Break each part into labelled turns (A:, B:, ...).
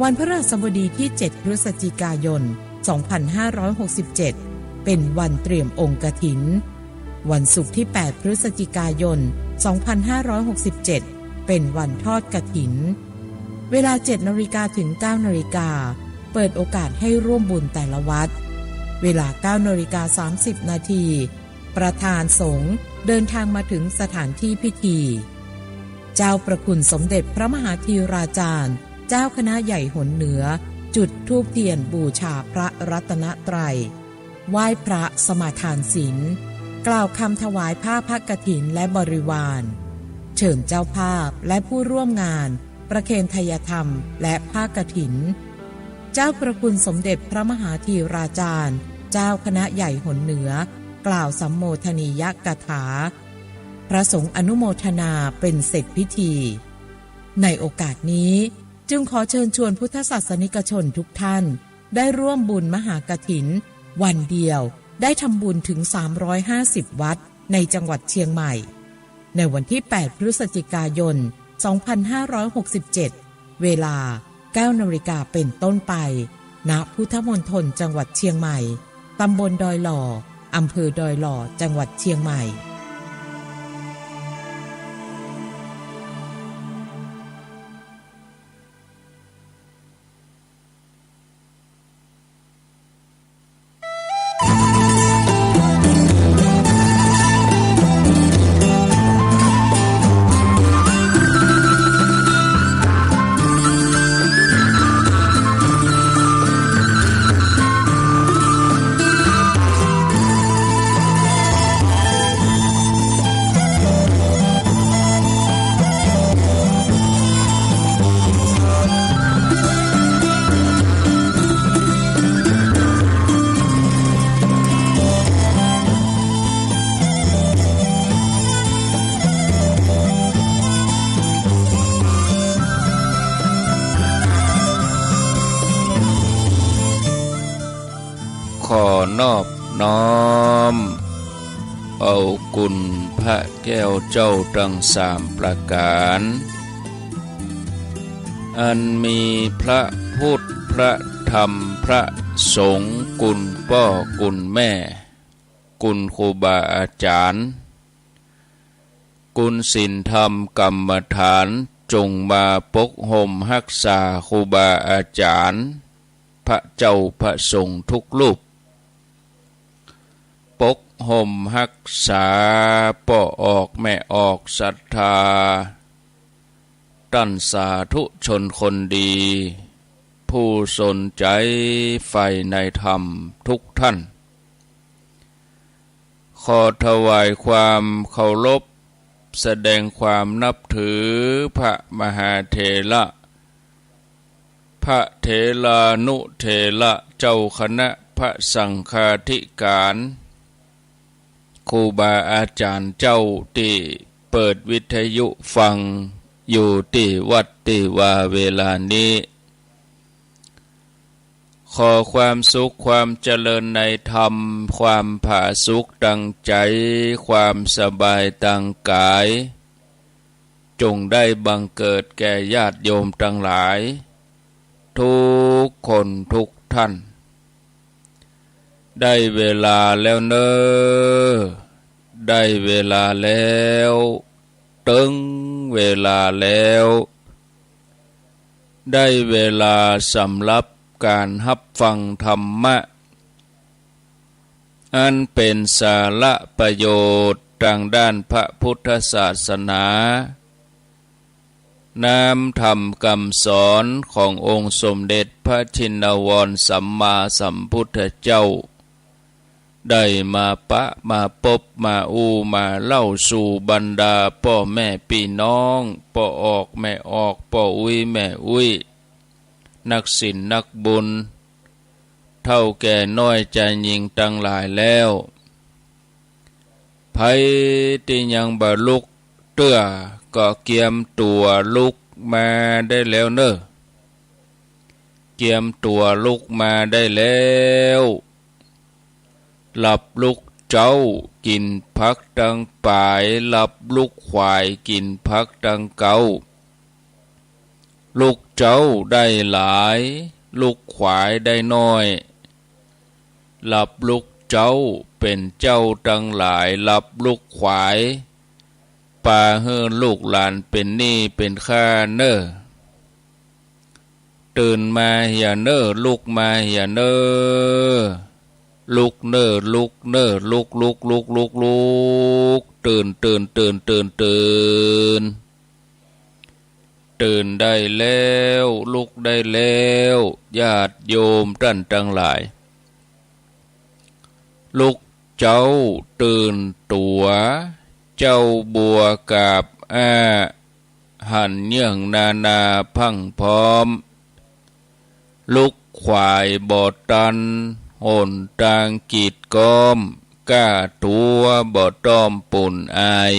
A: วันพฤหัสบดีที่7พฤศจิกายน2567เป็นวันเตรียมองค์กฐินวันศุกร์ที่8พฤศจิกายน2567เป็นวันทอดกฐินเวลา 7:00 นถึง 9:00 นเปิดโอกาสให้ร่วมบุญแต่ละวัดเวลา 9:30 นประธานสงฆ์เดินทางมาถึงสถานที่พิธีเจ้าประคุณสมเด็จพระมหาธีราจารย์เจ้าคณะใหญ่หนเหนือจุดธูปเทียนบูชาพระรัตนตรัยไหว้พระสมาทานศีลกล่าวคำถวายผ้าพระกฐินและบริวารเชิญเจ้าภาพและผู้ร่วมงานประเคนไทยธรรมและผ้ากฐินเจ้าประคุณสมเด็จพระมหาธีราจารย์เจ้าคณะใหญ่หนเหนือกล่าวสัมโมทนียกถาพระสงฆ์อนุโมทนาเป็นเสร็จพิธีในโอกาสนี้จึงขอเชิญชวนพุทธศาสนิกชนทุกท่านได้ร่วมบุญมหากฐินวันเดียวได้ทำบุญถึง350วัดในจังหวัดเชียงใหม่ในวันที่8พฤศจิกายน2567เวลา 9:00 นเป็นต้นไปณพุทธมณฑลจังหวัดเชียงใหม่ตำบลดอยหล่ออำเภอดอยหล่อจังหวัดเชียงใหม่
B: ขอนอบน้อมเอากุณพระแก้วเจ้าทั้ง3ประการอันมีพระพุทธพระธรรมพระสงฆ์กุณพ่อกุณแม่กุณครูบาอาจารย์กุณศีลธรรมกรรมฐานจงมาปกห่มรักษาครูบาอาจารย์พระเจ้าพระสงฆ์ทุกรูปปกห่มรักษาป่อออกแม่ออกศรัทธาตั้นสาธุชนคนดีผู้สนใจใฝ่ในธรรมทุกท่านขอถวายความเคารพแสดงความนับถือพระมหาเถระพระเถรานุเถระเจ้าคณะพระสังฆาธิการครูบาอาจารย์เจ้าที่เปิดวิทยุฟังอยู่ที่วัดที่ว่าเวลานี้ขอความสุขความเจริญในธรรมความผาสุกดังใจความสบายดังกายจงได้บังเกิดแก่ญาติโยมทั้งหลายทุกคนทุกท่านได้เวลาแล้วเนอได้เวลาแล้วตึงเวลาแล้วได้เวลาสำหรับการรับฟังธรรมะอันเป็นสาระประโยชน์ทางด้านพระพุทธศาสนานำธรรมคำสอนขององค์สมเด็จพระชินวรสัมมาสัมพุทธเจ้าได้มาปะมาพบมามาเล่าสู่บรรดาพ่อแม่พี่น้องพ่อออกแม่ออกพ่อแม่นักศีลนักบุญเท่าแก่น้อยใจยิงตั้งหลายแล้วไผที่ยังบ่ลุกเตื้อก็เกียมตัวลุกมาได้แล้วเนอะเกียมตัวลุกมาได้แล้วหลับลุกเจ้ากินพักดังป่ายหลับลุกควายกินพักดังเกา ลูกเจ้าได้หลายลูกขวายได้น้อยหลับลูกเจ้าเป็นเจ้าทั้งหลายหลับลูกขวายปาเฮือลูกหลานเป็นหนี้เป็นค่าเน้อตื่นมาอย่าเน้อลุกมาอย่าเน้อลุกเน้อลุกเน้อลุกตื่นตื่นได้แล้วลุกได้แล้วญาติโยมท่านทั้งหลายลูกเจ้าตื่นตัวเจ้าบัวกาบหันเยื่องนาพังพร้อมลูกควายบ่อตันโหนตางกีดก้อมก้าตัวบ่อต้อมปุ่นอาย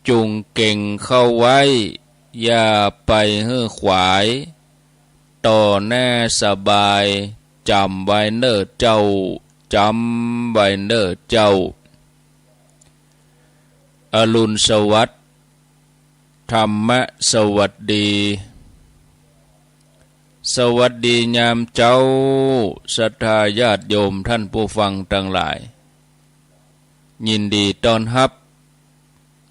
B: จุงเก่งเข้าไว้อย่าไปเฮือขวายต่อหน้าสบายจำไว้เน้อเจ้าจำไว้เน้อเจ้าอรุณสวัสดิ์ธรรมะสวัสดีสวัสดียามเจ้าศรัทธาญาติโยมท่านผู้ฟังทั้งหลายยินดีต้อนรับ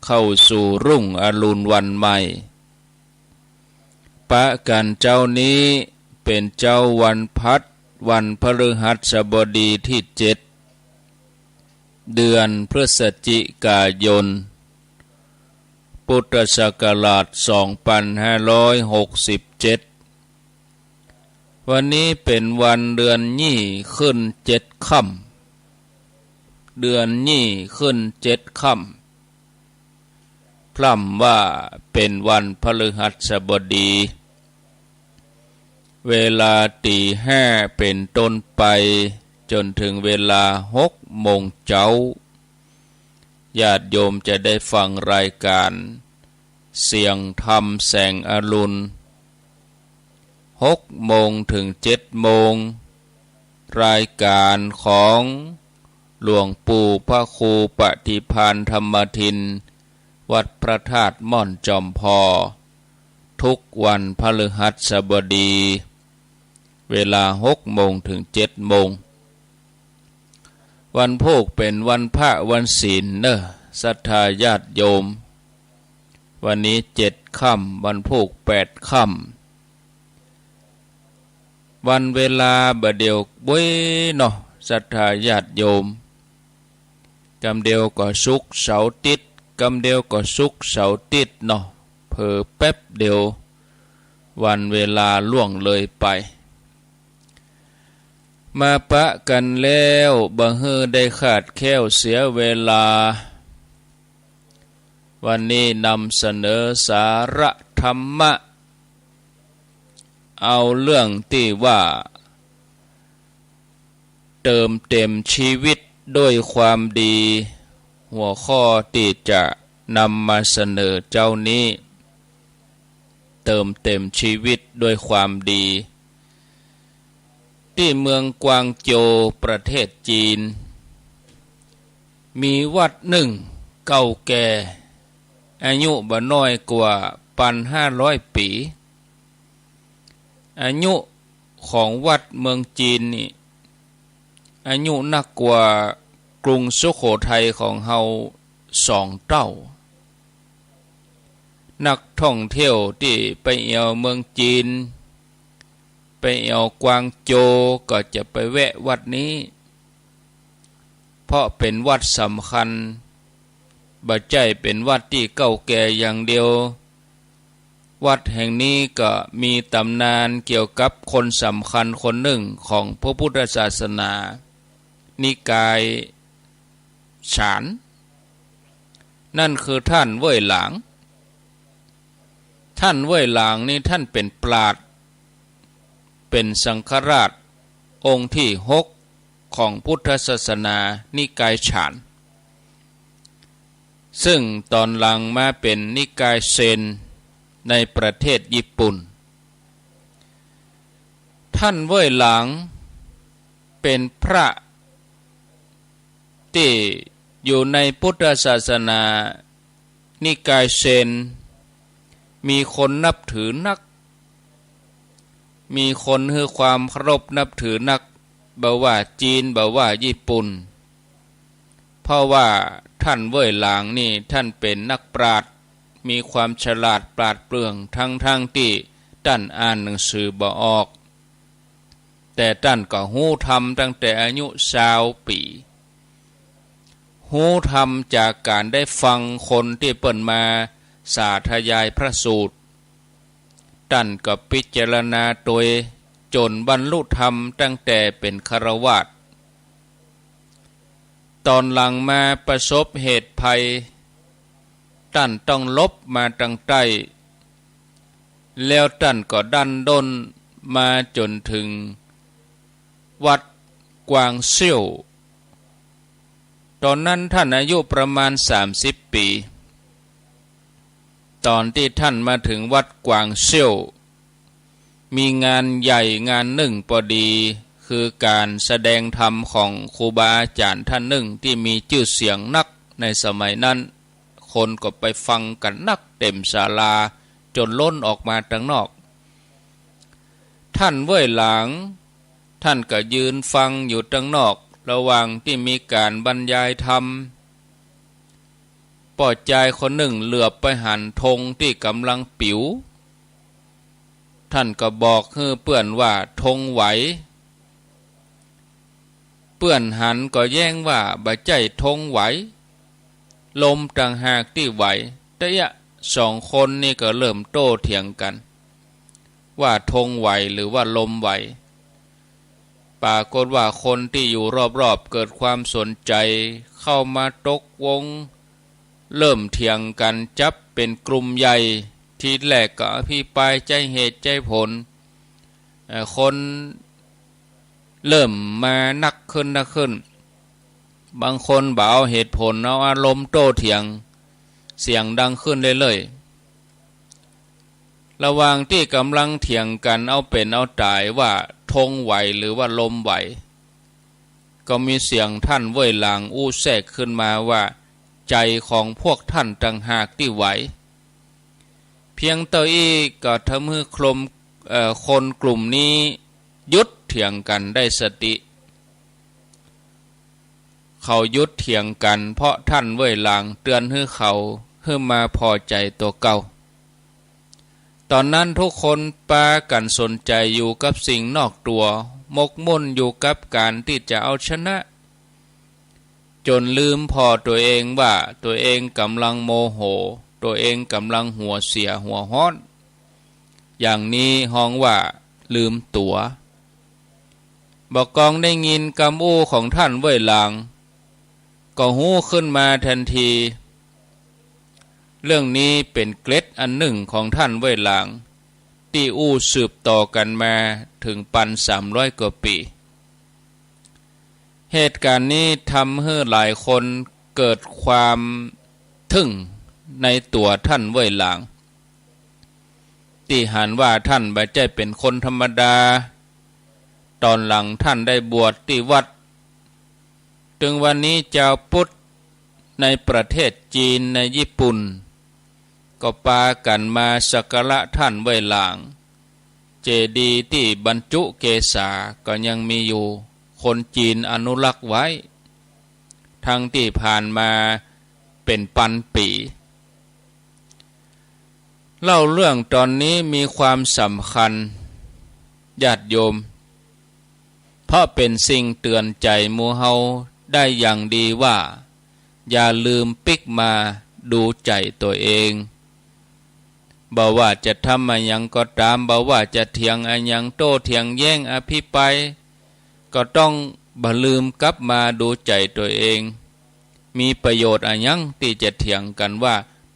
B: เข้าสู่รุ่งอรุณวันใหม่ปะกันเจ้านี้เป็นเจ้าวันพัดวันพฤหัสบดีที่7เดือนพฤศจิกายนพุทธศักราช2567วันนี้เป็นวันเดือนยี่ขึ้น7ค่ำเดือนยี่ขึ้น7ค่ำพร่ำว่าเป็นวันพฤหัสบดีเวลาตี5เป็นต้นไปจนถึงเวลา6 โมงเช้าญาติโยมจะได้ฟังรายการเสียงธรรมแสงอรุณ6 โมงถึง7 โมงรายการของหลวงปู่พระครูปฏิภาณธรรมทินวัดพระธาตุม่อนจอมพอทุกวันพฤหัสบดีเวลา6 โมงถึง7 โมงวันโภคเป็นวันพระวันศีลเนอะศรัทธาญาติโยมวันนี้7 ค่ำวันโภค8 ค่ำวันเวลาบเดียวบุ้ยเนาะศรัทธาญาติโยมกำเดียวก็ศุกร์เสาร์อาทิตย์กำเดียวก็ศุกร์เสาร์อาทิตย์เนาะเผลอแป๊บเดียววันเวลาล่วงเลยไปมาปะกันแล้วบ่ฮือได้ขาดแคล้วเสียเวลาวันนี้นำเสนอสาระธรรมะเอาเรื่องที่ว่าเติมเต็มชีวิตด้วยความดีหัวข้อที่จะนำมาเสนอเจ้านี้เติมเต็มชีวิตด้วยความดีที่เมืองกวางโจวประเทศจีนมีวัดหนึ่งเก่าแก่อายุบ่น้อยกว่า1,500 ปีอายุของวัดเมืองจีนนี่อายุนักกว่ากรุงสุโขทัยของเฮา2 เท่านักท่องเที่ยวที่ไปเที่ยวเมืองจีนไปเที่ยวกวางโจวก็จะไปแวะวัดนี้เพราะเป็นวัดสำคัญบ่ใช่เป็นวัดที่เก่าแก่อย่างเดียววัดแห่งนี้ก็มีตำนานเกี่ยวกับคนสำคัญคนหนึ่งของพระพุทธศาสนานิกายฉานนั่นคือท่านเว่ยหลางท่านเว่ยหลางนี่ท่านเป็นปราชญ์เป็นสังฆราชองค์ที่6ของพุทธศาสนานิกายฉานซึ่งตอนหลังมาเป็นนิกายเซนในประเทศญี่ปุ่นท่านเว่ยหลางเป็นพระที่อยู่ในพุทธศาสนานิกายเซน มีคนนับถือนักมีคนให้ความเคารพนับถือนักบ่ว่าจีนบ่ว่าญี่ปุ่นเพราะว่าท่านเว่ยหลางนี่ท่านเป็นนักปราชญ์มีความฉลาดปราดเปรื่องทั้งที่ท่านอ่านหนังสือบ่ออกแต่ท่านก็หู้ธรรมตั้งแต่อายุ20 ปีหู้ธรรมจากการได้ฟังคนที่เปิ่นมาสาธยายพระสูตรท่านก็พิจารณาโดยจนบรรลุธรรมตั้งแต่เป็นฆราวาสตอนหลังมาประสบเหตุภัยท่านต้องลบมาตั้งใต้แล้วท่านก็ดันด้นมาจนถึงวัดกวางเซี่ยวตอนนั้นท่านอายุประมาณ30 ปีตอนที่ท่านมาถึงวัดกวางเซี่ยวมีงานใหญ่งานหนึ่งพอดีคือการแสดงธรรมของครูบาอาจารย์ท่านหนึ่งที่มีชื่อเสียงนักในสมัยนั้นคนก็ไปฟังกันนักเต็มศาลาจนล้นออกมาทางนอกท่านเว่ยหลางท่านก็ยืนฟังอยู่ทางนอกระหว่างที่มีการบรรยายธรรมป่อใจคนหนึ่งเหลือบไปหันธงที่กำลังปิ๋วท่านก็บอกให้เพื่อนว่าธงไหวเพื่อนหันก็แย้งว่าบ่ใจธงไหวลมต่างหากที่ไหวแต่2 คนนี่ก็เริ่มโต้เถียงกันว่าธงไหวหรือว่าลมไหวปรากฏว่าคนที่อยู่รอบๆเกิดความสนใจเข้ามาตกวงเริ่มเถียงกันจับเป็นกลุ่มใหญ่ทีแรกก็อภิปรายใจเหตุใจผลคนเริ่มมานักขึ้นบางคนบ่เอาเหตุผลเอาอารมณ์โต้เถียงเสียงดังขึ้นเรื่อยๆระหว่างที่กำลังเถียงกันเอาเป็นเอาตายว่าธงไหวหรือว่าลมไหวก็มีเสียงท่านเว่ยหลางอู้แทรกขึ้นมาว่าใจของพวกท่านต่างหากที่ไหวเพียงเท่าอี้ก็ทำให้คนกลุ่มนี้หยุดเถียงกันได้สติเขาหยุดเถียงกันเพราะท่านเว่ยหลางเตือนให้เขาให้มาพอใจตัวเก่าตอนนั้นทุกคนปากันสนใจอยู่กับสิ่งนอกตัวมกมุ่นอยู่กับการที่จะเอาชนะจนลืมพอตัวเองว่าตัวเองกำลังโมโหตัวเองกำลังหัวเสียหัวฮ้อนอย่างนี้ฮ้องว่าลืมตัวบอกกองได้ยินคำอู้ของท่านเว่ยหลางก็หู้ขึ้นมาทันทีเรื่องนี้เป็นเกล็ดอันหนึ่งของท่านเว่ยหลางที่อู้สืบต่อกันมาถึง1,300 กว่าปีเหตุการณ์นี้ทำให้หลายคนเกิดความทึ่งในตัวท่านเว่ยหลางที่หันว่าท่านไม่ใช่เป็นคนธรรมดาตอนหลังท่านได้บวชที่วัดถึงวันนี้ชาวพุทธในประเทศจีนในญี่ปุ่นก็ปากันมาสักการะท่านเว่ยหลางเจดีย์ที่บรรจุเกศาก็ยังมีอยู่คนจีนอนุรักษ์ไว้ทั้งที่ผ่านมาเป็นพันปีเล่าเรื่องตอนนี้มีความสำคัญญาติโยมเพราะเป็นสิ่งเตือนใจหมู่เฮาได้อย่างดีว่าอย่าลืมปิกมาดูใจตัวเองบ่ว่าจะทำอะไรยังก็ตามบ่ว่าจะเถียงอะไรยังโต้เถียงแย้งอภิปรายก็ต้องบ่ลืมกลับมาดูใจตัวเองมีประโยชน์อะไรยังที่จะเถียงกันว่า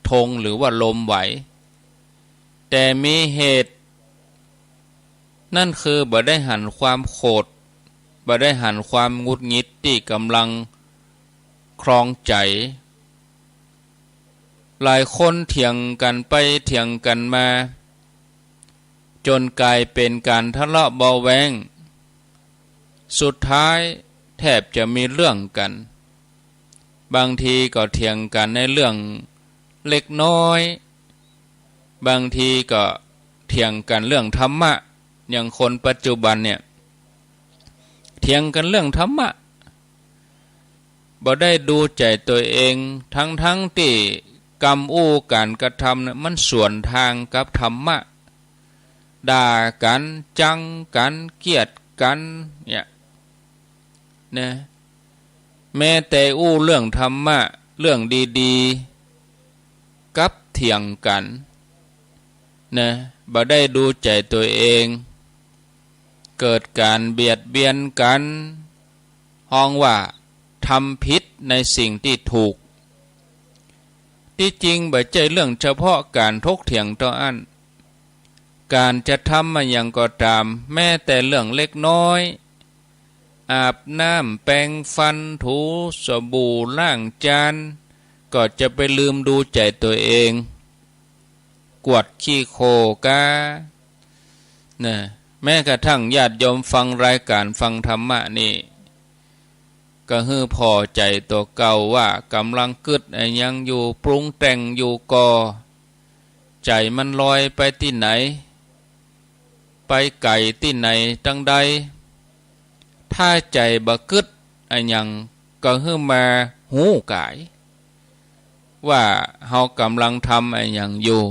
B: ธงหรือว่าลมไหวแต่มีเหตุนั่นคือบ่ได้หันความโกรธบ่ได้หันความหงุดหงิดที่กำลังครองใจหลายคนเถียงกันไปเถียงกันมาจนกลายเป็นการทะเลาะเบาแวงสุดท้ายแทบจะมีเรื่องกันบางทีก็เถียงกันในเรื่องเล็กน้อย บางทีก็เถียงกันเรื่องธรรมะอย่างคนปัจจุบันเนี่ยเถียงกันเรื่องธรรมะบ่ได้ดูใจตัวเองทั้งที่กรรมอู้การกระทำเนี่ยมันสวนทางกับธรรมะด่ากันจังกันเกลียดกันเนี่ยนะแม้แต่อู้เรื่องธรรมะเรื่องดีๆกับเถียงกันนะบ่ได้ดูใจตัวเองเกิดการเบียดเบียนกันห้องว่าทำผิดในสิ่งที่ถูกที่จริงบ่ใช่เรื่องเฉพาะการทกเถียงต่ออันการจะทำมาอย่างก็ตามแม้แต่เรื่องเล็กน้อยอาบน้ำแปรงฟันถูสบู่ล้างจานก็จะไปลืมดูใจตัวเองกวดขี้โคกานะแม้กระทั่งญาติโยมฟังรายการฟังธรรมะนี่ก็ฮือพอใจตัวเก่าว่ากำลังกึดยังอยู่ปรุงแต่งอยู่ก่อใจมันลอยไปที่ไหนไปไก่ที่ไหนตั้งใดถ้าใจบ่กึดยังก็ฮือมาหูกายว่าเฮากำลังทำยังอยู่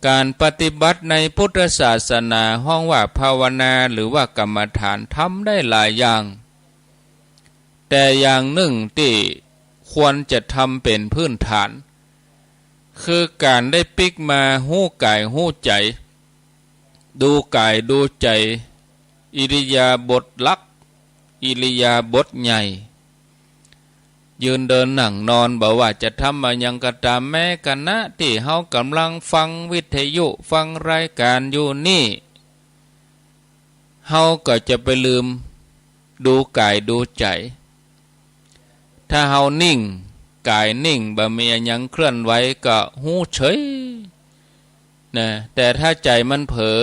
B: การปฏิบัติในพุทธศาสนาห้องว่าภาวนาหรือว่ากรรมฐานทำได้หลายอย่างแต่อย่างหนึ่งที่ควรจะทำเป็นพื้นฐานคือการได้ปิกมาหู้กายหู้ใจดูกายดูใจอิริยาบถลักอิริยาบถใหญ่ยืนเดินนั่งนอนบอกว่าจะทำมายังกระตามแม้ขณะที่เฮากำลังฟังวิทยุฟังรายการอยู่นี่เฮาก็จะไปลืมดูกายดูใจถ้าเฮานิ่งกายนิ่งบ่มียังเคลื่อนไหวก็หูเฉยนะแต่ถ้าใจมันเผลอ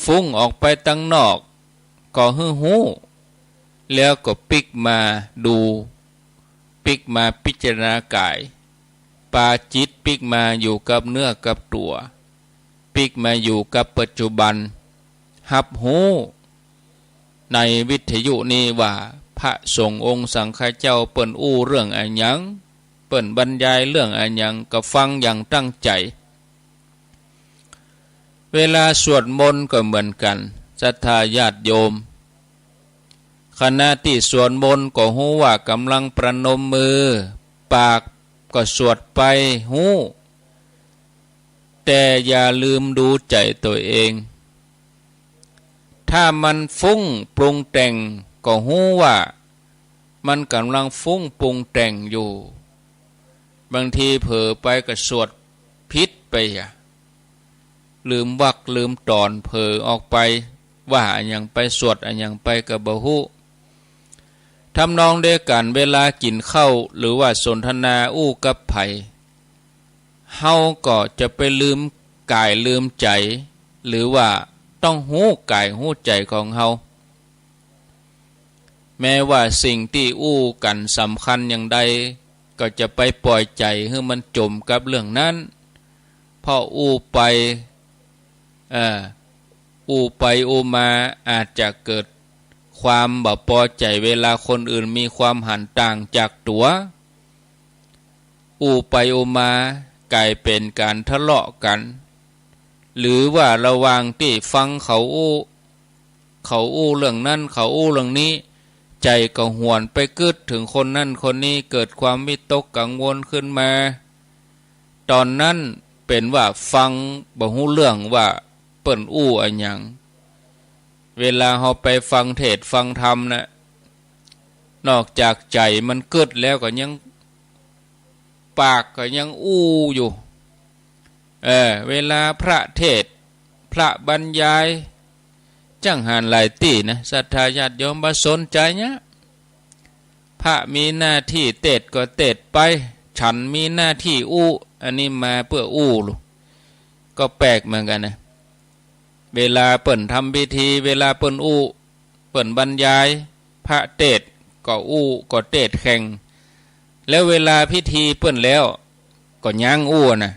B: ฟุ้งออกไปตั้งนอกก็หูแล้วก็ปิกมาดูปิกมาพิจารณากายปาจิตปิกมาอยู่กับเนื้อกับตัวปิกมาอยู่กับปัจจุบันหับหูในวิทยุนี้ว่าพระสงฆ์องค์สังฆเจ้าเปิ้นอู้เรื่องอันยังเปิ้นบรรยายเรื่องอันยังก็ฟังอย่างตั้งใจเวลาสวดมนต์ก็เหมือนกันศรัทธาญาติโยมขณะที่สวดมนต์ก็หูว่ากำลังประนมมือปากก็สวดไปหูแต่อย่าลืมดูใจตัวเองถ้ามันฟุ้งปรุงแต่งก็หูว่ามันกำลังฟุ้งปรุงแต่งอยู่บางทีเผลอไปก็สวดผิดไปลืมวรรคลืมตอนเผลอออกไปว่าอันยังไปสวดอันยังไปก็บ่ฮู้ทำนองเดียวกันเวลากินข้าวหรือว่าสนทนาอู้กับไผเฮาก็จะไปลืมกายลืมใจหรือว่าต้องหู้กายหู้ใจของเฮาแม้ว่าสิ่งที่อู้กันสำคัญอย่างใดก็จะไปปล่อยใจให้มันจมกับเรื่องนั้นพออู้ไปอู้มาอาจจะเกิดความบ่พอใจเวลาคนอื่นมีความหันต่างจากตัวอู้ไปอู้มากลายเป็นการทะเลาะกันหรือว่าระหว่างที่ฟังเขาอู้เรื่องนั้นเขาอู้เรื่องนี้ใจก็หวนไปกึดถึงคนนั้นคนนี้เกิดความวิตกกังวลขึ้นมาตอนนั้นเป็นว่าฟังบ่ฮู้เรื่องว่าเปิ้นอู้อันหยังเวลาเฮาไปฟังเทศฟังธรรมนะนอกจากใจมันกึดแล้วก็ยังปากก็ยังอู้อยู่เวลาพระเทศพระบรรยายจังหันหลายตีนะศรัทธาญาติโยมบ่สนใจเนี่ยพระมีหน้าที่เทศก็เทศไปฉันมีหน้าที่อู้อันนี้มาเพื่ออู้ลูกก็แปลกเหมือนกันนะเวลาเปิ่นทำพิธีเวลาเปิ่นอู้เปิ่นบรรยายพระเทศก็อู้ก็เทศแข่งแล้วเวลาพิธีเปิ่นแล้วก็ย่างอู้นะ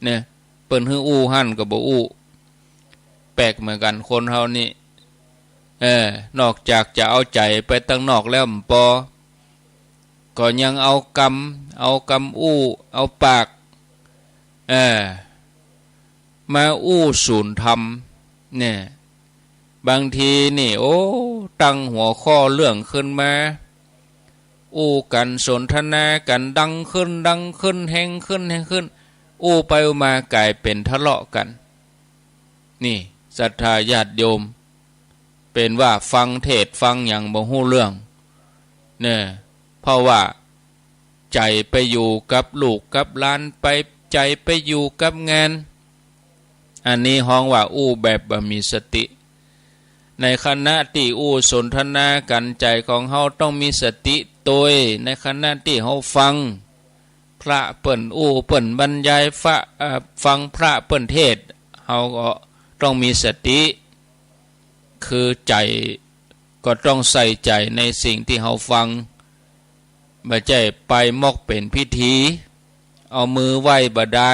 B: เนี่ยเปิ้นฮื้ออู้หั่นก็บ่อู้แปลกเหมือนกันคนเฮานี่นอกจากจะเอาใจไปตั้งนอกแล้วปอก็ยังเอากำอู้เอาปากมาอู้ศูนย์ธรรมเนี่ยบางทีนี่โอ้ตั้งหัวข้อเรื่องขึ้นมาอู้กันสนทนากันดังขึ้นแห้งขึ้นอู้ไปมากลายเป็นทะเลาะกันนี่ศรัทธาญาติโยมเป็นว่าฟังเทศฟังอย่างบ่ฮู้เรื่องเนี่ยเพราะว่าใจไปอยู่กับลูกกับหลานไปใจไปอยู่กับงานอันนี้ฮ้องว่าอู้แบบบ่มีสติในขณะที่อู้สนทนากันใจของเฮาต้องมีสติโดยในขณะที่เฮาฟังพระเปิ้นอู้เปิ้นบรรยายฟังพระเปิ้นเทศเฮาก็ต้องมีสติคือใจก็ต้องใส่ใจในสิ่งที่เฮาฟังบ่ใช่ไปมอกเป็นพิธีเอามือไหว้บ่ได้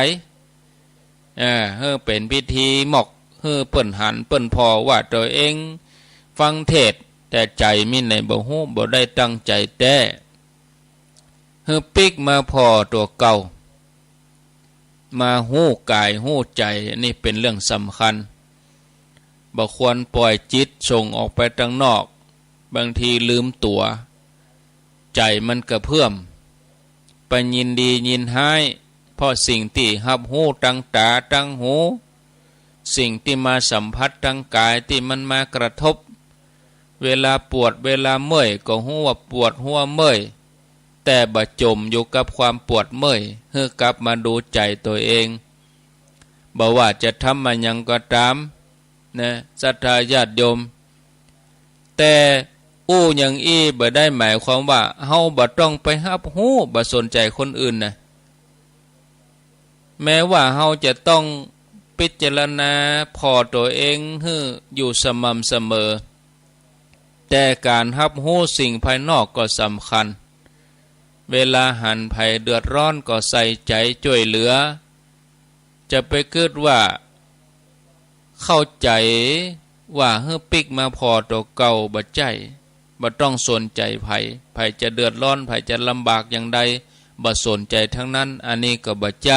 B: เฮ้อเป็นพิธีมอกเฮ้อเปิ้นหันเปิ้นพอว่าตัวเองฟังเทศแต่ใจมีในบ่ฮู้บ่ได้ตั้งใจแต่เฮ้อปิกมาพอตัวเก่ามาฮู้กายฮู้ใจนี่เป็นเรื่องสำคัญบ่ควรปล่อยจิตส่งออกไปทางนอกบางทีลืมตัวใจมันกระเพื่อมไปยินดียินร้ายเพราะสิ่งที่รับรู้ทางตาทางหูสิ่งที่มาสัมผัสทางกายที่มันมากระทบเวลาปวดเวลาเมื่อยก็ฮู้ว่าปวดหัวเมื่อยแต่บ่จมอยู่กับความปวดเมื่อยเฮือกลับมาดูใจตัวเองบ่ว่าจะทำมาหยังก็ตามนะศรัทธาญาติโยมแต่อู้อย่างอี้บ่ได้หมายความว่าเฮาบ่ต้องไปรับรู้บ่สนใจคนอื่นนะแม้ว่าเฮาจะต้องพิจารณาพอตัวเองให้อยู่สม่ำเสมอแต่การรับรู้สิ่งภายนอกก็สำคัญเวลาหันภัยเดือดร้อนก็ใส่ใจช่วยเหลือจะไปคิดว่าเข้าใจว่าเฮือปิกมาพอตัวเก่าบ่ใจบ่ต้องสนใจภัยจะเดือดร้อนภัยจะลำบากอย่างใดบ่สนใจทั้งนั้นอันนี้ก็บ่ใจ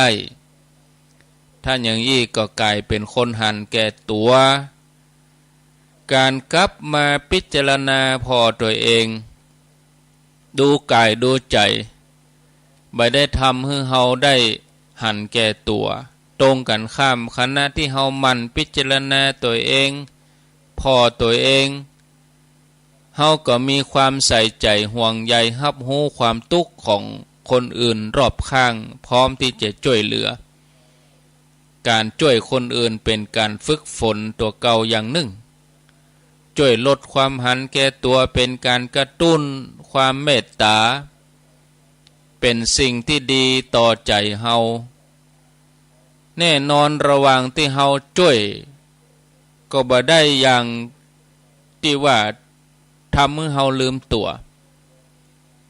B: ถ้าอย่างนี้ก็กลายเป็นคนหันแก่ตัวการกลับมาพิจารณาพอตัวเองดูกายดูใจบ่ได้ทำให้เฮาได้หันแก่ตัวตรงกันข้ามขณะที่เฮามันพิจารณาตัวเองพอตัวเองเฮาก็มีความใส่ใจห่วงใยรับรู้ความทุกข์ของคนอื่นรอบข้างพร้อมที่จะช่วยเหลือการช่วยคนอื่นเป็นการฝึกฝนตัวเก่าอย่างหนึ่งช่วยลดความหันแก่ตัวเป็นการกระตุ้นความเมตตาเป็นสิ่งที่ดีต่อใจเฮาแน่นอนระหว่างที่เฮาช่วยก็บ่ได้อย่างที่ว่าทำให้เฮาลืมตัว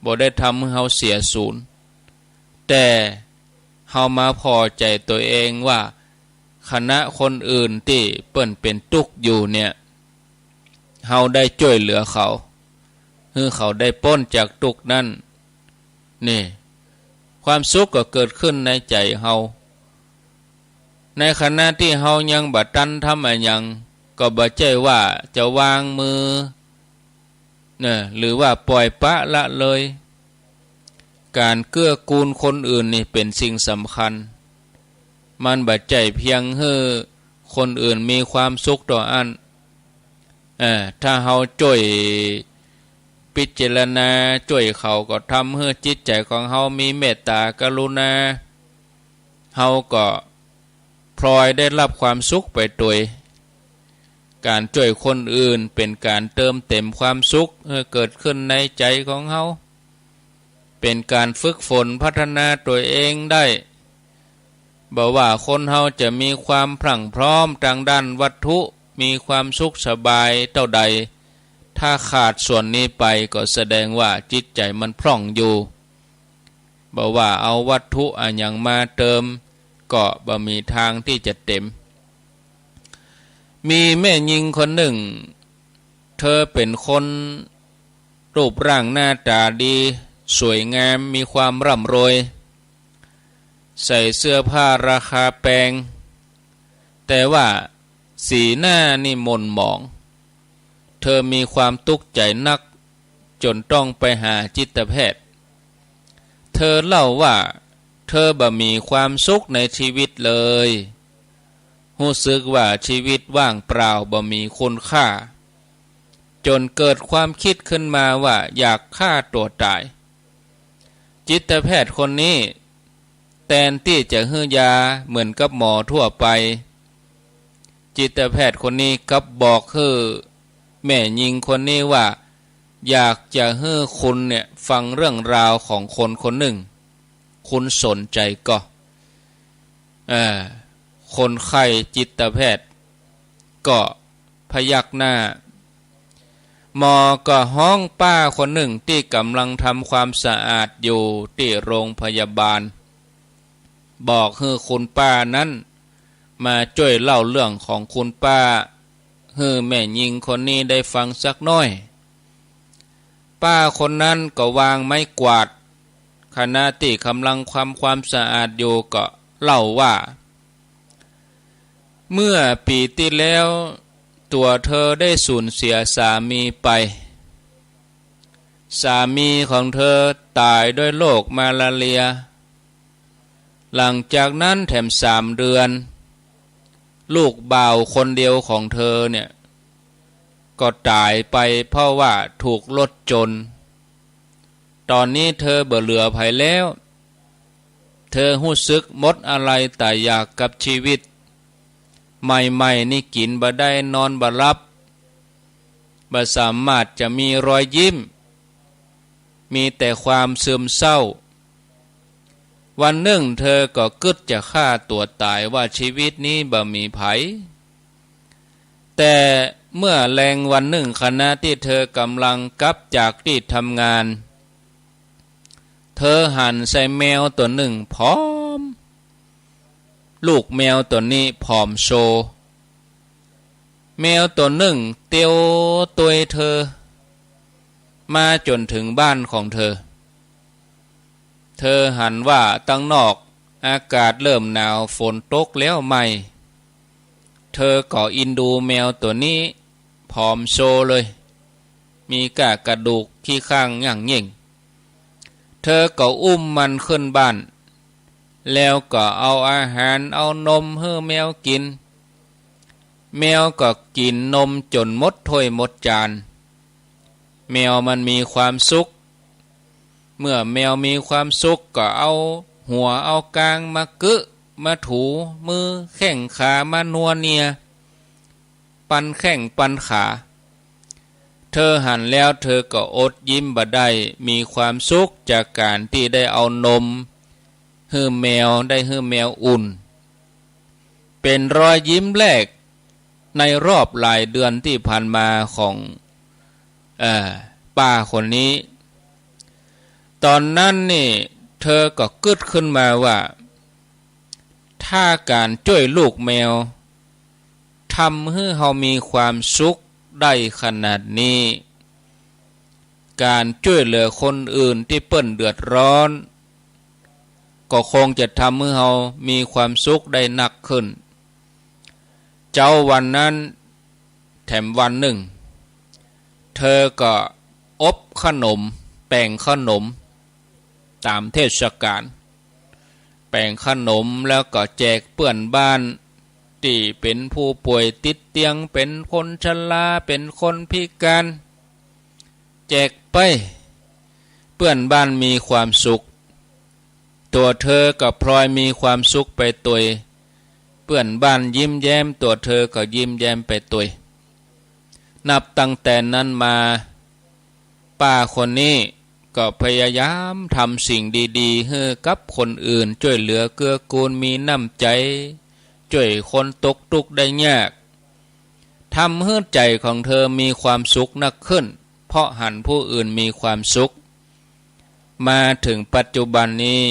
B: บ่ได้ทำให้เฮาเสียศูนย์แต่เฮามาพอใจตัวเองว่าคณะคนอื่นที่เปิ้นเป็นทุกข์อยู่เนี่ยเฮาได้ช่วยเหลือเขาให้เขาได้พ้นจากทุกข์นั้นนี่ความสุขก็เกิดขึ้นในใจเฮาในขณะที่เฮายังบ่ทันทำอะไรหยังก็บ่ใช่ว่าจะวางมือนะหรือว่าปล่อยปะละเลยการเกื้อกูลคนอื่นนี่เป็นสิ่งสำคัญมันบ่ใช่เพียงให้คนอื่นมีความสุขต่ออันถ้าเฮาช่วยพิจารณาช่วยเขาก็ทำให้จิตใจของเฮามีเมตตากรุณาเฮาก็พลอยได้รับความสุขไปด้วยการช่วยคนอื่นเป็นการเติมเต็มความสุขให้เกิดขึ้นในใจของเฮาเป็นการฝึกฝนพัฒนาตัวเองได้บ่ว่าคนเฮาจะมีความพรั่งพร้อมทางด้านวัตถุมีความสุขสบายเท่าใดถ้าขาดส่วนนี้ไปก็แสดงว่าจิตใจมันพร่องอยู่บ่ว่าเอาวัตถุอันหยังมาเติม ก็บ่มีทางที่จะเต็มมีแม่หญิงคนหนึ่งเธอเป็นคนรูปร่างหน้าตาดีสวยงามมีความร่ำรวยใส่เสื้อผ้าราคาแพงแต่ว่าสีหน้านี่หม่นหมองเธอมีความทุกข์ใจนักจนต้องไปหาจิตแพทย์เธอเล่าว่าเธอบ่มีความสุขในชีวิตเลยรู้สึกว่าชีวิตว่างเปล่าบ่มีคุณค่าจนเกิดความคิดขึ้นมาว่าอยากฆ่าตัวตายจิตแพทย์คนนี้แทนที่จะให้ยาเหมือนกับหมอทั่วไปจิตแพทย์คนนี้กลับบอกคือแม่หญิงคนนี้ว่าอยากจะให้คุณเนี่ยฟังเรื่องราวของคนคนหนึ่งคุณสนใจก็คนไข้จิตแพทย์ก็พยักหน้าหมอก็ห้องป้าคนหนึ่งที่กำลังทำความสะอาดอยู่ที่โรงพยาบาลบอกให้คุณป้านั้นมาช่วยเล่าเรื่องของคุณป้าให้แม่หญิงคนนี้ได้ฟังสักน้อยป้าคนนั้นก็วางไม้กวาดขณะที่กำลังทำความสะอาดอยู่ก็เล่าว่าเมื่อปีที่แล้วตัวเธอได้สูญเสียสามีไปสามีของเธอตายด้วยโรคมาลาเรียหลังจากนั้นแถม3 เดือนลูกบ่าวคนเดียวของเธอเนี่ยก็ตายไปเพราะว่าถูกรถชนตอนนี้เธอเบื่อเหลือภัยแล้วเธอรู้สึกหมดอะไรแต่อยากกับชีวิตใหม่ๆนี่กินบ่ได้นอนบ่หลับบ่สามารถจะมีรอยยิ้มมีแต่ความซึมเศร้าวันหนึ่งเธอก็กึดจะฆ่าตัวตายว่าชีวิตนี้บ่มีไผแต่เมื่อแลงวันหนึ่งขณะที่เธอกำลังกลับจากที่ทำงานเธอหันใส่แมวตัวหนึ่งพร้อมลูกแมวตัวนี้ผอมโซแมวตัวหนึ่งเตียวตัวเธอมาจนถึงบ้านของเธอหันว่าตั้งนอกอากาศเริ่มหนาวฝนตกแล้วไหมเธอก็อินดูแมวตัวนี้ผอมโซเลยมีกระดูกขี้ข้างอย่างยิ่งเธอก็อุ้มมันขึ้นบ้านแล้วก็เอาอาหารเอานมให้แมวกินแมวก็กินนมจนหมดถ้วยหมดจานแมวมันมีความสุขเมื่อแมวมีความสุขก็เอาหัวเอากางมากึมาถูมือแข้งขามานัวเนียปันแข้งปันขาเธอหันแล้วเธอก็อดยิ้มบ่ได้มีความสุขจากการที่ได้เอานมให้แมวได้ให้แมวอุ่นเป็นรอยยิ้มแรกในรอบหลายเดือนที่ผ่านมาของป้าคนนี้ตอนนั้นนี่เธอก็กึดขึ้นมาว่าถ้าการช่วยลูกแมวทำให้เรามีความสุขได้ขนาดนี้การช่วยเหลือคนอื่นที่เปิ้นเดือดร้อนก็คงจะทำให้เรามีความสุขได้หนักขึ้นเจ้าวันนั้นแถมวันหนึ่งเธอก็อบขนมแป้งขนมตามเทศกาลแป้งขนมแล้วก็แจกเพื่อนบ้านที่เป็นผู้ป่วยติดเตียงเป็นคนชราเป็นคนพิการแจกไปเพื่อนบ้านมีความสุขตัวเธอก็พลอยมีความสุขไปตัวเพื่อนบ้านยิ้มแย้มตัวเธอก็ยิ้มแย้มไปตัวนับตั้งแต่นั้นมาป้าคนนี้ก็พยายามทำสิ่งดีๆให้กับคนอื่นช่วยเหลือเกื้อกูลมีน้ำใจช่วยคนตกทุกข์ได้ยากทำให้ใจของเธอมีความสุขนักขึ้นเพราะหันผู้อื่นมีความสุขมาถึงปัจจุบันนี้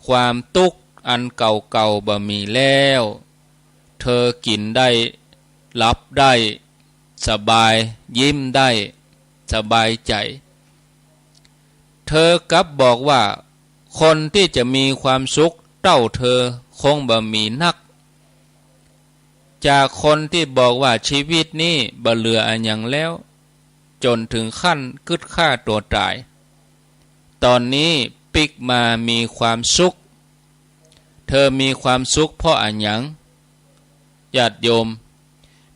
B: ความทุกข์ อันเก่าๆบ่มีแล้วเธอกินได้หลับได้สบายยิ้มได้สบายใจเธอกลับบอกว่าคนที่จะมีความสุขเต้าเธอคงบ่มีนักจากคนที่บอกว่าชีวิตนี้บ่เหลืออันหยังแล้วจนถึงขั้นกึดฆ่าตัวตายตอนนี้ปิกมามีความสุขเธอมีความสุขเพราะอันหยังญาติโยม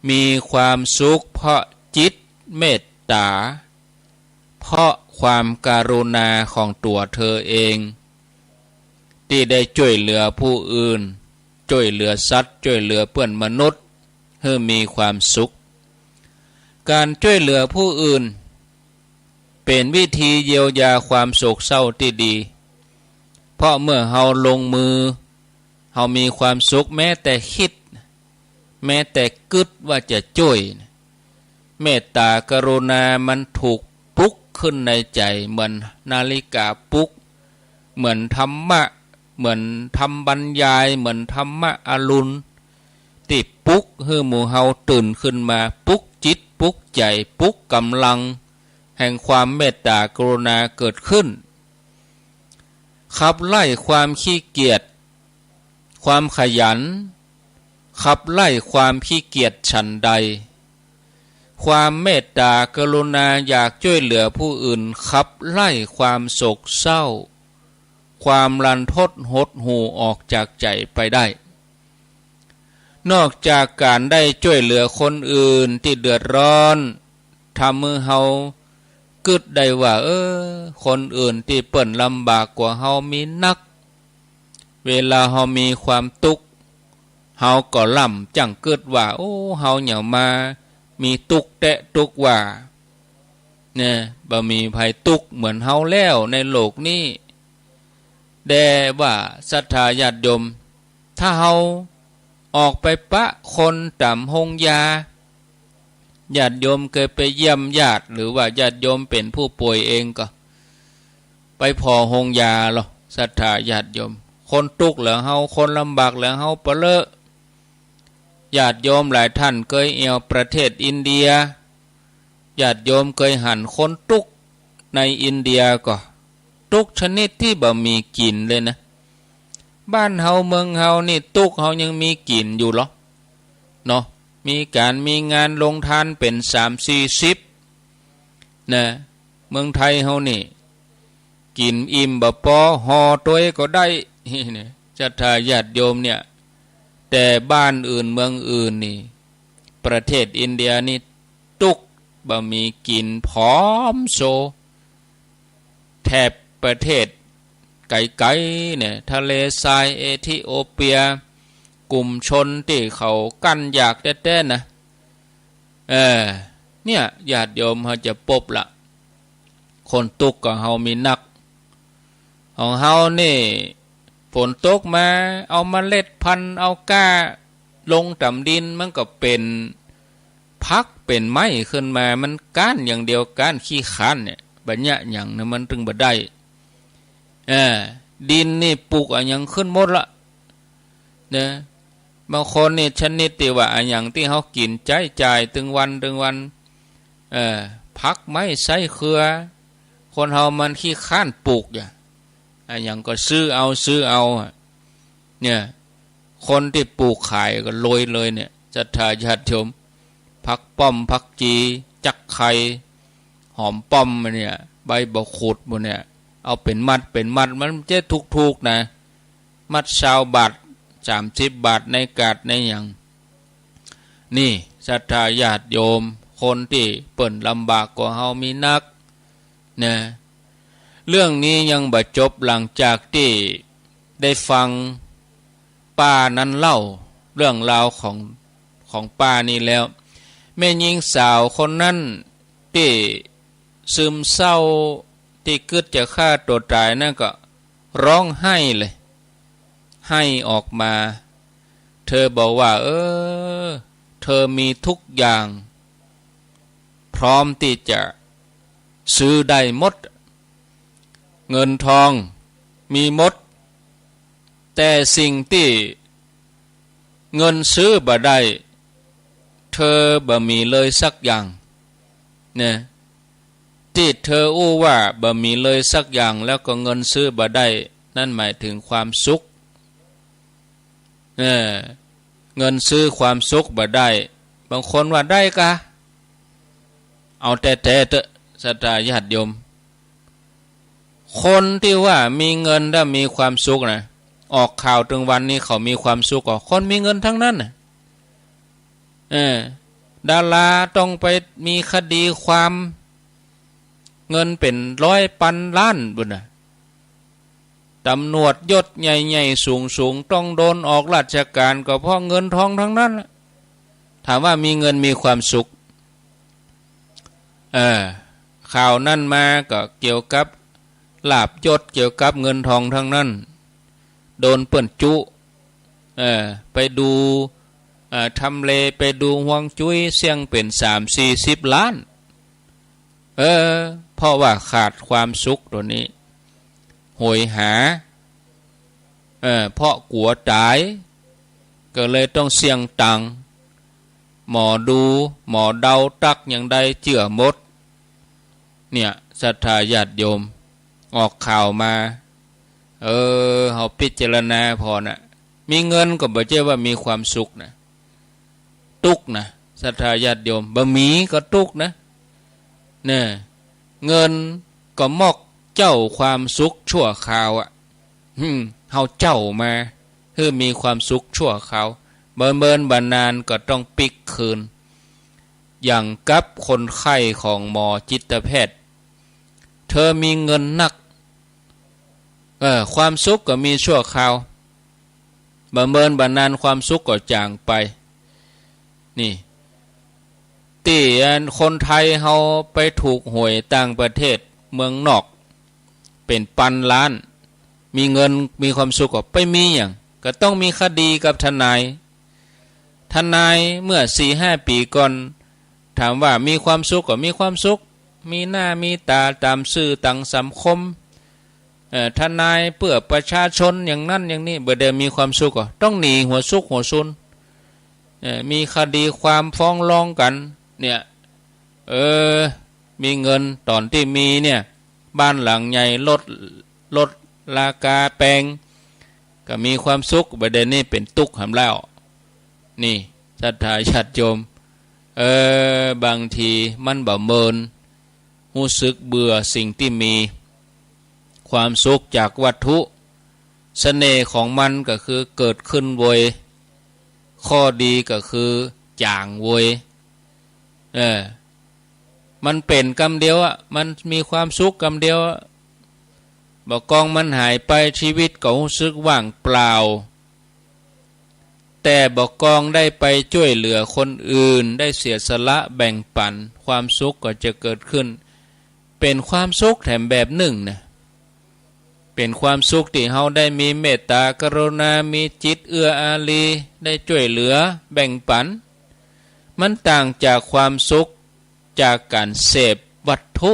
B: มีความสุขเพราะจิตเมตตาเพราะความการุณาของตัวเธอเองที่ได้ช่วยเหลือผู้อื่นช่วยเหลือสัตว์ช่วยเหลือเพื่อนมนุษย์ให้มีความสุขการช่วยเหลือผู้อื่นเป็นวิธีเยียวยาความโศกเศร้าที่ดีเพราะเมื่อเฮาลงมือเฮามีความสุขแม้แต่คิดแม้แต่กึดว่าจะช่วยเมตตากรุณามันถูกปลุกขึ้นในใจเหมือนนาฬิกาปลุกเหมือนธรรมะเหมือนธรรมบรรยายเหมือนธรรมะอรุณที่ปลุกให้หมู่เฮาตื่นขึ้นมาปลุกจิตปลุกใจปลุกกำลังแห่งความเมตตากรุณาเกิดขึ้นขับไล่ความขี้เกียจความขยันขับไล่ความขี้เกียจฉันใดความเมตตากรุณาอยากช่วยเหลือผู้อื่นขับไล่ความโศกเศร้าความรันทดหดหู่ออกจากใจไปได้นอกจากการได้ช่วยเหลือคนอื่นที่เดือดร้อนทำมือเฮากึดได้ว่าคนอื่นที่เปิ่นลำบากกว่าเฮามีนักเวลาเฮามีความทุกข์เฮาก็ล่ำจังกึดว่าเฮาอย่ามามีทุกข์แตะทุกข์ว่าเนี่ยบ่มีภัยทุกข์เหมือนเฮาแล้วในโลกนี้แด่ว่าศรัทธาญาติโยมถ้าเฮาออกไปปะคนตามหงยาญาติโยมเคยไปเยี่ยมญาติหรือว่าญาติโยมเป็นผู้ป่วยเองก็ไปพอหงยาหรอศรัทธาญาติโยมคนทุกข์เหลือเฮาคนลำบากเหลือเฮาเปเลอะญาติโยมหลายท่านเคยเอวประเทศอินเดียญาติโยมเคยหันคนทุกข์ในอินเดียก็ทุกชนิดที่บ่มีกินเลยนะบ้านเฮาเมืองเฮานี่ทุกข์เฮายังมีกินอยู่หรอเนาะมีการมีงานลงทานเป็น3-40นะเมืองไทยเฮานี่กินอิ่มบ่พอห่อตัวก็ได้นี่ศรัทธาญาติโยมเนี่ยแต่บ้านอื่นเมืองอื่นนี่ประเทศอินเดียนี่ทุกข์บ่มีกินพร้อมโซแถบประเทศไกลๆเนี่ยทะเลทรายเอธิโอเปียกลุ่มชนที่เขากั้นอยากแท้ๆนะเนี่ยญาติโยมเขาจะพบละคนทุกข์ก็เฮามีนักของเฮานี่ฝนตกมาเอาเมล็ดพันธุ์เอาก้าลงต่ำดินมันก็เป็นพักเป็นไม้ขึ้นมามันก้านอย่างเดียวก้านขี้ค้านเนี่ยบัญญัติอย่างนั้นมันถึงบ่ได้ดินนี่ปลูกอะไรอย่างขึ้นหมดละเนี่ยบางคนนี่ชนิดที่ว่าอะไรอย่างที่เขากินจ่ายถึงวันพักไม้ใส่เครือคนเฮามันขี้ค้านปลูกอย่างก็ซื้อเอาเนี่ยคนที่ปลูกขายก็โรยเลยเนี่ยศรัทธาญาติโยมผักป้อมผักจีจักไข่หอมป้อมเนี่ยใบบักขุดหมดเนี่ยเอาเป็นมัดมันจะถูกๆนะมัด20 บาท30 บาทในกาดในอย่างนี่ศรัทธาญาติโยมคนที่เปิ่นลำบากกว่าเฮามีนักนะเรื่องนี้ยังบ่จบหลังจากที่ได้ฟังป้านั้นเล่าเรื่องราวของป้านี่แล้วแม่หญิงสาวคนนั้นที่ซึมเศร้าที่กึดจะฆ่าตัวตายนั่นก็ร้องไห้เลยให้ออกมาเธอบอกว่าเธอมีทุกอย่างพร้อมที่จะซื้อได้หมดเงินทองมีหมด แต่สิ่งที่เงินซื้อบ่ได้เธอบ่มีเลยสักอย่างเนี่ยที่เธออู้ว่าบ่มีเลยสักอย่างแล้วก็เงินซื้อบ่ได้นั่นหมายถึงความสุขเงินซื้อความสุขบ่ได้บางคนว่าได้กะเอาแต่เถอะศรัทธาญาติโยมคนที่ว่ามีเงินและมีความสุขนะออกข่าวถึงวันนี้เขามีความสุขกว่าคนมีเงินทั้งนั้นนะดาราต้องไปมีคดีความเงินเป็น100,000,000,000บุญนะตำรวจยศใหญ่ๆสูงๆต้องโดนออกราชการก็เพราะเงินทองทั้งนั้นถามว่ามีเงินมีความสุขข่าวนั่นมาก็เกี่ยวกับลาภยศเกี่ยวกับเงินทองทั้งนั้นโดนเปิ้นจุไปดูทำเลไปดูฮวงจุ้ยเสี่ยงเป็น30-40 ล้านเพราะว่าขาดความสุขตัวนี้โหยหาเพราะกลัวตายก็เลยต้องเสี่ยงตังหมอดูหมอเดาตักอย่างใดเจื่อมดเนี่ยศรัทธาญาติโยมออกข่าวมาเขาพิจารณาพอนะมีเงินก็บ่ใช่ว่ามีความสุขนะทุกข์นะศรัทธาญาติโยมบ่มีก็ทุกข์นะเนี่ยเงินก็มอกเจ้าความสุขชั่วคราวเฮาเจ้ามาคือมีความสุขชั่วคราวเบิ่นบานานก็ต้องปิกคืนอย่างกับคนไข้ของหมอจิตแพทย์เธอมีเงินนักความสุขก็มีชั่วคราวเบิ่นบานานความสุขก็จางไปนี่ที่คนไทยเฮาไปถูกหวยต่างประเทศเมืองนอกเป็น1,000,000,000มีเงินมีความสุขก็ไปมีอย่างก็ต้องมีคดีกับทนายเมื่อ 4-5 ปีก่อนถามว่ามีความสุขก็มีความสุขมีหน้ามีตาตามสื่อต่างสังคมทนายเพื่อประชาชนอย่างนั้นอย่างนี้บ่ได้มีความสุขก็ต้องหนีหัวซุกหัวซุนมีคดีความฟ้องร้องกันเนี่ยมีเงินตอนที่มีเนี่ยบ้านหลังใหญ่ลดราคาแพงก็มีความสุขบ่ได้นี่เป็นทุกข์หำแล้วนี่ศรัทธาญาติโยมบางทีมันบ่เมินรู้สึกเบื่อสิ่งที่มีความสุขจากวัตถุเสน่ห์ของมันก็คือเกิดขึ้นโวยข้อดีก็คือจางโวยมันเป็นกำเดียวมันมีความสุขกำเดียวบ่กองมันหายไปชีวิตก็รู้สึกว่างเปล่าแต่บ่กองได้ไปช่วยเหลือคนอื่นได้เสียสละแบ่งปันความสุขก็จะเกิดขึ้นเป็นความสุขแถมแบบหนึ่งนะเป็นความสุขที่เฮาได้มีเมตตากรุณามีจิตเอื้ออารีได้ช่วยเหลือแบ่งปันมันต่างจากความสุขจากการเสพวัตถุ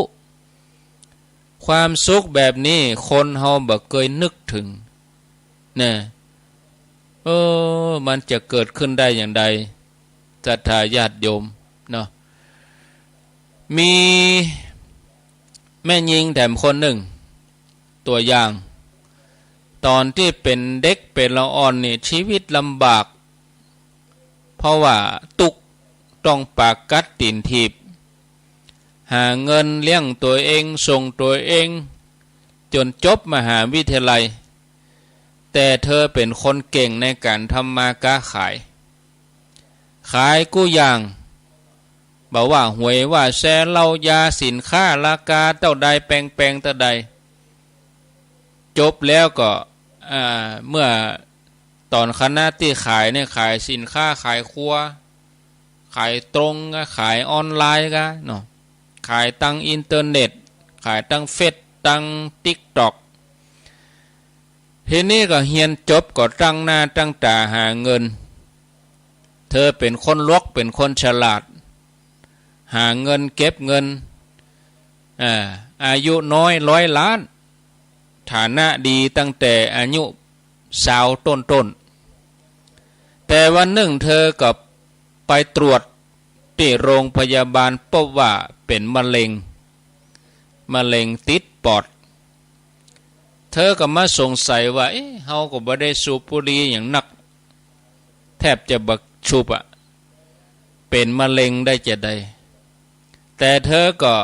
B: ความสุขแบบนี้คนเฮาบ่เคยนึกถึงนะมันจะเกิดขึ้นได้อย่างใดศรัทธาญาติโยมเนาะมีแม่หญิงแถมคนหนึ่งตัวอย่างตอนที่เป็นเด็กเป็นละอ่อนนี่ชีวิตลำบากเพราะว่าตุกต้องปากกัดตีนถีบหาเงินเลี้ยงตัวเองส่งตัวเองจนจบมหาวิทยาลัยแต่เธอเป็นคนเก่งในการทำมาค้าขายกู้อย่างบอกว่าหวยว่าแซ่เหล้ายาสินค้าราคาเท่าใดแปลงเท่าใดจบแล้วก็เมื่อตอนคณะที่ขายเนี่ยขายสินค้าขายครัวขายตรงขายออนไลน์กันเนาะขายตั้งอินเทอร์เน็ตขายตั้งเฟซตั้ง TikTok ทีนี้ก็เรียนจบก็ตั้งหน้าตั้งตาหาเงินเธอเป็นคนลวกเป็นคนฉลาดหาเงินเก็บเงินอายุน้อย100 ล้านฐานะดีตั้งแต่อายุ สาวต้นแต่วันหนึ่งเธอก็ไปตรวจที่โรงพยาบาลพบว่าเป็นมะเร็งติดปอดเธอก็มาสงสัยว่าเฮาก็บ่ได้สูบบุหรี่อย่างนักแทบจะบักชุบเป็นมะเร็งได้จะใดแต่เธอก็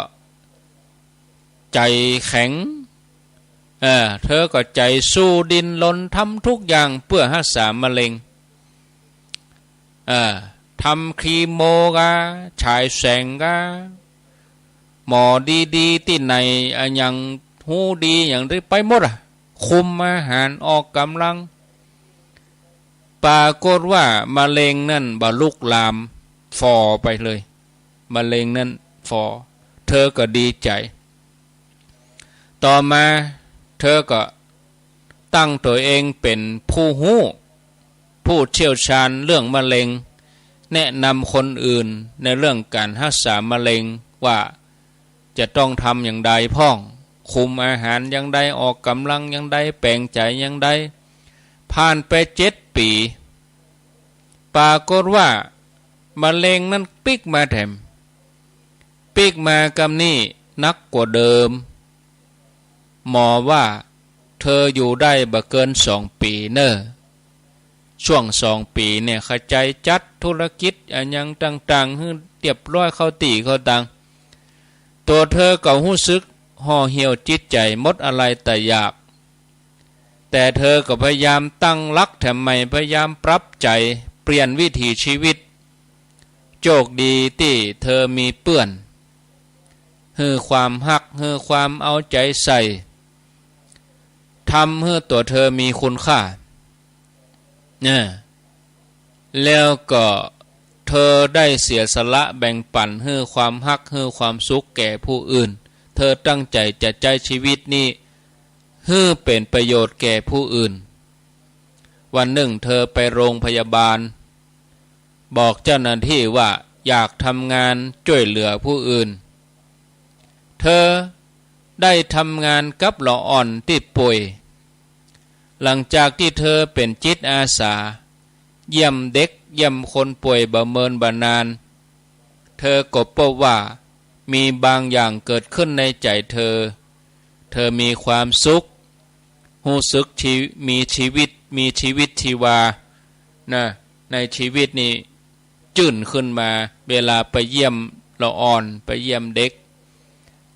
B: ใจแข็งเธอก็ใจสู้ดินรนทำทุกอย่างเพื่อรักษามะเร็งทำคีโมกะฉายแสงกะหมอดีๆที่ไหนอย่างหูดีอย่างได้ไปหมดคุมอาหารออกกำลังปรากฏว่ามะเร็งนั่นบลุกลามฟอไปเลยมะเร็งนั่นฟอเธอก็ดีใจต่อมาเธอก็ตั้งตัวเองเป็นผู้เชี่ยวชาญเรื่องมะเร็งแนะนำคนอื่นในเรื่องการรักษามะเร็งว่าจะต้องทำอย่างใดพ้องคุมอาหารอย่างใดออกกำลังอย่างใดแปลงใจอย่างใดผ่านไป7 ปีปรากฏว่ามะเร็งนั้นปิกมาแถมปิกมากำนี้นักกว่าเดิมหมอว่าเธออยู่ได้บ่เกิน2 ปีเนอะช่วง2 ปีเนี่ยขจายจัดธุรกิจอย่างต่างๆให้เรียบร้อยเข้าตีเข้าตังตัวเธอก็รู้สึกห่อเหี่ยวจิตใจหมดอะไรแต่อยากแต่เธอก็พยายามตั้งลักแถมใหม่พยายามปรับใจเปลี่ยนวิถีชีวิตโชคดีที่เธอมีเปื้อนให้ความฮักให้ความเอาใจใส่ทำให้ตัวเธอมีคุณค่าแล้วก็เธอได้เสียสละแบ่งปันให้ความฮักให้ความสุขแก่ผู้อื่นเธอตั้งใจจะใช้ชีวิตนี้ให้เป็นประโยชน์แก่ผู้อื่นวันหนึ่งเธอไปโรงพยาบาลบอกเจ้าหน้าที่ว่าอยากทำงานช่วยเหลือผู้อื่นเธอได้ทำงานกับละอ่อนที่ป่วยหลังจากที่เธอเป็นจิตอาสาเยี่ยมเด็กเยี่ยมคนป่วยบำเมินบานานเธอก็พบว่ามีบางอย่างเกิดขึ้นในใจเธอมีความสุขรู้สึกมีชีวิตชีวาในชีวิตนี้จื่นขึ้นมาเวลาไปเยี่ยมละอ่อนไปเยี่ยมเด็ก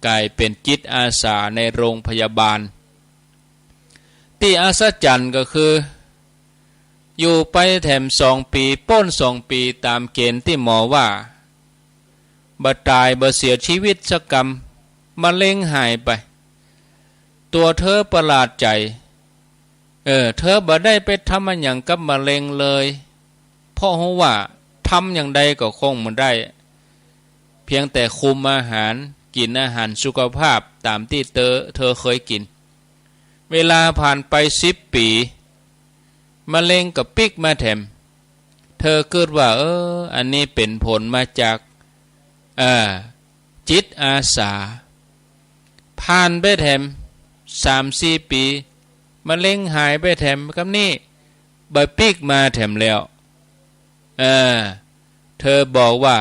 B: กลายเป็นจิตอาสาในโรงพยาบาลที่อัศจรรย์ก็คืออยู่ไปแถม2 ปีป้น2 ปีตามเกณฑ์ที่หมอว่าบ่ตายบ่เสียชีวิตสักกรรมมะเร็งหายไปตัวเธอประหลาดใจเธอบ่ได้ไปทำอย่างกับมะเร็งเลยเพราะว่าทำอย่างใดก็คงมันได้เพียงแต่คุมอาหารกินอาหารสุขภาพตามที่เธอเคยกินเวลาผ่านไป10 ปีมะเร็งกับปิกมาแถมเธอคิดว่าอันนี้เป็นผลมาจากจิตอาสาผ่านไปแถม3-4 ปีมะเร็งหายไปแถมกับนี่ใบปิกมาแถมแล้วเธอบอกว่า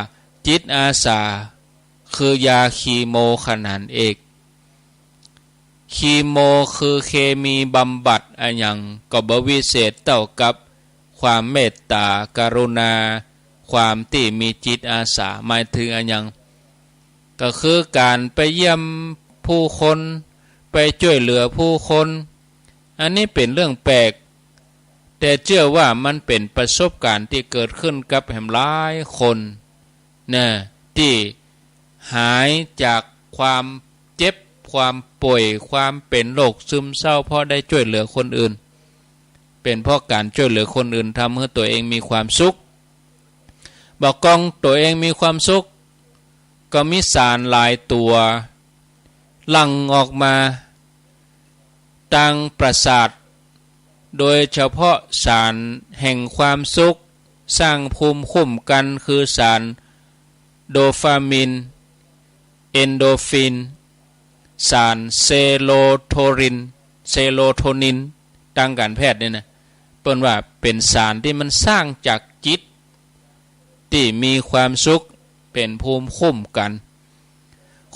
B: จิตอาสาคือยาคีโมขนาดเอกคีโมคือเคมีบำบัดอย่างก็บ่วิเศษเท่ากับความเมตตากรุณาความที่มีจิตอาสาหมายถึงอย่างก็คือการไปเยี่ยมผู้คนไปช่วยเหลือผู้คนอันนี้เป็นเรื่องแปลกแต่เชื่อว่ามันเป็นประสบการณ์ที่เกิดขึ้นกับแห่งหลายคนที่หายจากความเจ็บความป่วยความเป็นโรคซึมเศร้าเพราะได้ช่วยเหลือคนอื่นเป็นเพราะการช่วยเหลือคนอื่นทำให้ตัวเองมีความสุขบอกกองตัวเองมีความสุขก็มีสารหลายตัวหลั่งออกมาทางประสาทโดยเฉพาะสารแห่งความสุขสร้างภูมิคุ้มกันคือสารโดฟามินเอนโดฟินสารเซโรโทนินทางการแพทย์เนี่ยนะ เปิ้นว่าเป็นสารที่มันสร้างจากจิตที่มีความสุขเป็นภูมิคุ้มกัน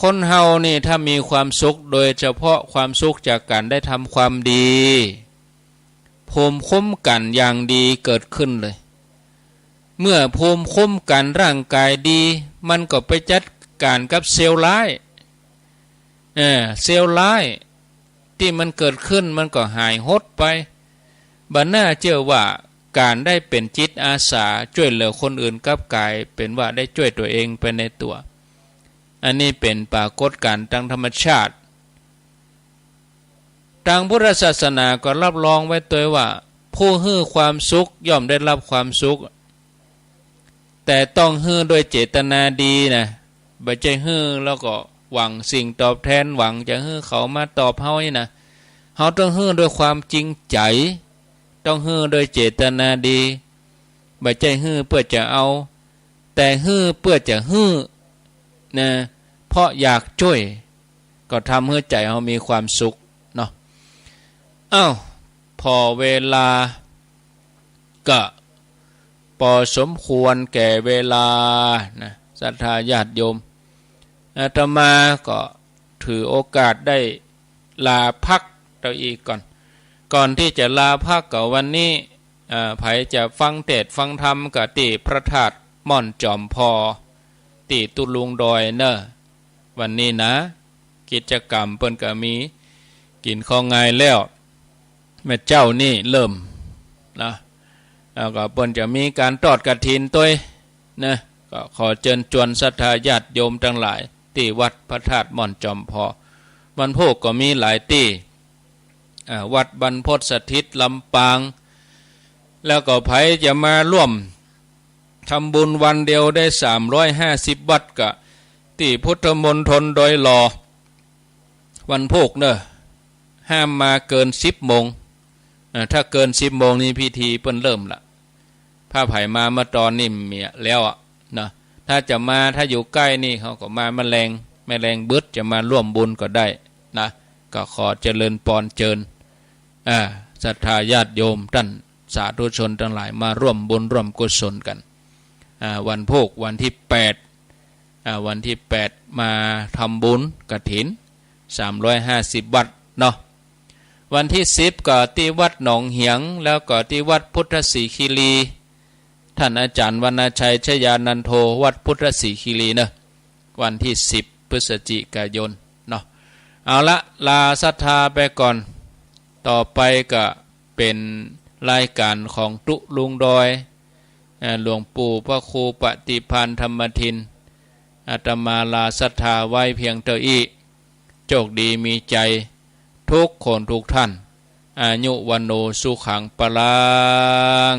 B: คนเฮานี่ถ้ามีความสุขโดยเฉพาะความสุขจากการได้ทำความดีภูมิคุ้มกันอย่างดีเกิดขึ้นเลยเมื่อภูมิคุ้มกันร่างกายดีมันก็ไปจัดการกับเซลล์ร้ายเซลล์ร้ายที่มันเกิดขึ้นมันก็หายหดไปบัดน่าเชื่อว่าการได้เป็นจิตอาสาช่วยเหลือคนอื่นกับกายเป็นว่าได้ช่วยตัวเองไปในตัวอันนี้เป็นปรากฏการณ์ทางธรรมชาติทางพุทธศาสนาก็รับรองไว้ตัวว่าผู้ให้ความสุขย่อมได้รับความสุขแต่ต้องให้ด้วยเจตนาดีนะไม่ใช่ให้แล้วก็หวังสิ่งตอบแทนหวังจะให้เขามาตอบเฮานี่นะเฮาต้องให้ด้วยความจริงใจต้องให้ด้วยเจตนาดีไม่ใช่ให้เพื่อจะเอาแต่ให้เพื่อจะให้นะเพราะอยากช่วยก็ทำให้ใจเรามีความสุขเนาะพอเวลาก็พอสมควรแก่เวลานะศรัทธาญาติโยมอาตมาก็ถือโอกาสได้ลาพักตัวอีกก่อนที่จะลาพักกับวันนี้ไผจะฟังเทศน์ฟังธรรมกับที่พระธาตุม่อนจอมพอที่ตุลุงดอยเนอะวันนี้นะกิจกรรมเปิ้นก็มีกินข้าวไงแล้วแม่เจ้านี่เริ่มนะแล้วก็เปิ้นจะมีการทอดกฐินตัวนะก็ขอเชิญชวนศรัทธาญาติโยมทั้งหลายที่วัดพระธาตุม่อนจอมพอวันพวกก็มีหลายที่วัดบรรพตสถิตลำปางแล้วก็ไผจะมาร่วมทำบุญวันเดียวได้350วัดกะที่พุทธมณฑลดอยหลอวันพวกเนอะห้ามมาเกิน10 โมงถ้าเกิน10 โมงนี่พิธีเปิ้นเริ่มละผ้าไผ่มาตอนนี่เมียแล้วนะถ้าจะมาถ้าอยู่ใกล้นี่เขาก็มาแมลงบึดจะมาร่วมบุญก็ได้นะก็ขอเจริญปอนเจิญศรัทธาญาติโยมท่านสาธุชนทั้งหลายมาร่วมบุญร่วมกุศลกันวันพวกวันที่8มาทำบุญกฐิน350วัดเนาะวันที่10ก็ที่วัดหนองเหียงแล้วก็ที่วัดพุทธศรีคีรีท่านอาจารย์วรรณชัยชยานันโทวัดพุทธศรีคีรีเนอะวันที่10 พฤศจิกายนเนาะเอาละลาศรัทธาไปก่อนต่อไปก็เป็นรายการของตุลุงดอยหลวงปู่พระครูปฏิพันธ์ธรรมทินอาตมาลาศรัทธาไว้เพียงเท่านี้โชคดีมีใจทุกคนทุกท่านอายุวันโนสุขังปลัง